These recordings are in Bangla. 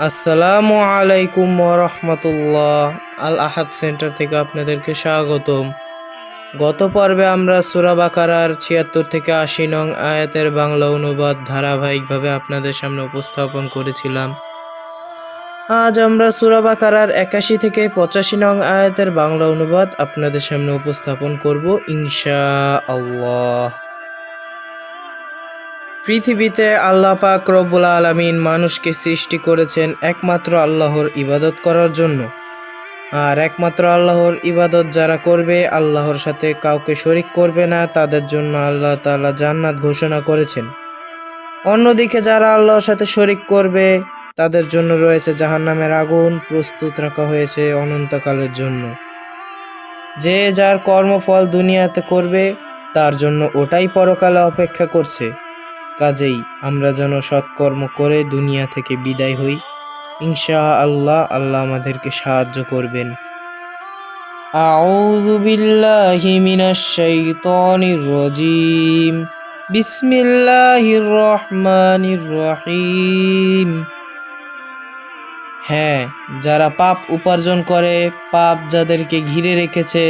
আসসালামু আলাইকুম রহমতুল্লাহ। আল আহাদ সেন্টার থেকে আপনাদেরকে স্বাগতম। গত পর্বে আমরা সূরা বাকারার ৭৬ থেকে ৮০ নং আয়াতের বাংলা অনুবাদ ধারাবাহিকভাবে আপনাদের সামনে উপস্থাপন করেছিলাম। আজ আমরা সূরা বাকারার ৮১ থেকে ৮৫ নং আয়াতের বাংলা অনুবাদ আপনাদের সামনে উপস্থাপন করব ইনশাআল্লাহ। পৃথিবীতে আল্লাহ পাক রব্বুল আলামিন মানুষকে সৃষ্টি করেছেন একমাত্র আল্লাহর ইবাদত করার জন্য। আর একমাত্র আল্লাহর ইবাদত যারা করবে, আল্লাহর সাথে কাউকে শরিক করবে না, তাদের জন্য আল্লাহ তাআলা জান্নাত ঘোষণা করেছেন। অন্যদিকে যারা আল্লাহর সাথে শরিক করবে, তাদের জন্য রয়েছে জাহান্নামের আগুন প্রস্তুত রাখা হয়েছে অনন্তকালের জন্য। যে যার কর্মফল দুনিয়াতে করবে, তার জন্য ওটাই পরকালে অপেক্ষা করছে। কাজেই আমরা যেন সৎকর্ম করে দুনিয়া থেকে বিদায় হই। ইনশাআল্লাহ আল্লাহ আমাদেরকে সাহায্য করবেন। আউযু বিল্লাহি মিনাশ শাইতানির রাজীম। বিসমিল্লাহির রহমানির রহিম। হ্যাঁ, যারা পাপ উপার্জন করে, পাপ যাদেরকে ঘিরে রেখেছে,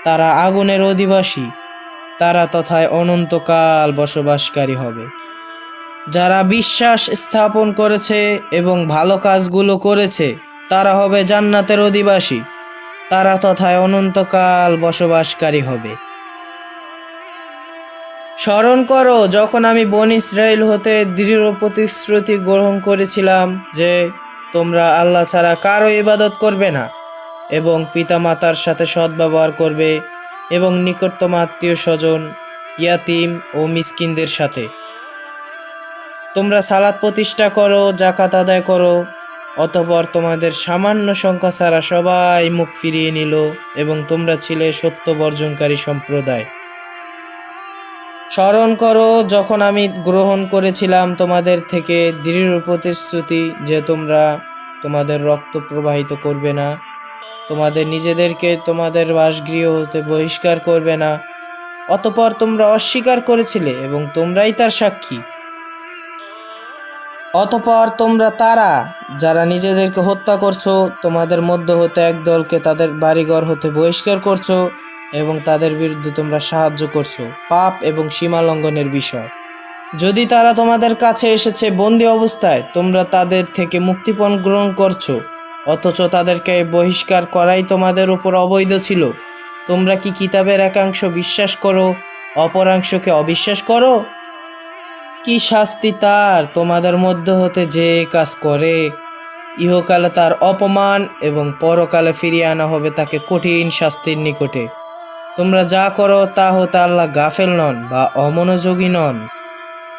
তারা আগুনের অধিবাসী, তারা তথায় অনন্তকাল বসবাসকারী হবে। যারা বিশ্বাস স্থাপন করেছে এবং ভালো কাজগুলো করেছে, তারা হবে জান্নাতের অধিবাসী, তারা তথায় অনন্তকাল বসবাসকারী হবে। স্মরণ করো, যখন আমি বনী ইসরাইল হতে দৃঢ় প্রতিশ্রুতি গ্রহণ করেছিলাম যে তোমরা আল্লাহ ছাড়া কারো ইবাদত করবে না এবং পিতামাতার সাথে সদ্ব্যবহার করবে এবং নিকটতম আত্মীয় স্বজন, ইয়াতিম ও মিসকিনদের সাথে তোমরা সালাত প্রতিষ্ঠা করো, যাকাত আদায় করো। অতঃপর তোমাদের সামান্য সংখ্যা ছাড়া সবাই মুখ ফিরিয়ে নিল এবং তোমরা ছিলে সত্য বর্জনকারী সম্প্রদায়। স্মরণ করো, যখন আমি গ্রহণ করেছিলাম তোমাদের থেকে দৃঢ় প্রতিশ্রুতি যে তোমরা তোমাদের রক্ত প্রবাহিত করবে না, তোমাদের নিজেদেরকে তোমাদের বাসগৃহ হতে বহিষ্কার করবে না। অতঃপর তোমরা অস্বীকার করেছিলে এবং তোমরাই তার সাক্ষী। অতঃপর তোমরা তারা যারা নিজেদেরকে হত্যা করছো, তোমাদের মধ্য হতে এক দলকে তাদের বাড়িঘর হতে বহিষ্কার করছো এবং তাদের বিরুদ্ধে তোমরা সাহায্য করছো পাপ এবং সীমা লঙ্ঘনের বিষয়। যদি তারা তোমাদের কাছে এসেছে বন্দি অবস্থায়, তোমরা তাদের থেকে মুক্তিপণ গ্রহণ করছো, অথচ তাদেরকে বহিষ্কার করাই তোমাদের উপর অবৈধ ছিল। তোমরা কি কিতাবের একাংশ বিশ্বাস করো, অপরাংশকে অবিশ্বাস করো? কি শাস্তি তার তোমাদের মধ্য হতে যে কাজ করে, ইহকালে তার অপমান এবং পরকালে ফিরিয়ে আনা হবে তাকে কঠিন শাস্তির নিকটে। তোমরা যা করো তা হতে আল্লাহ গাফেল নন বা অমনোযোগী নন।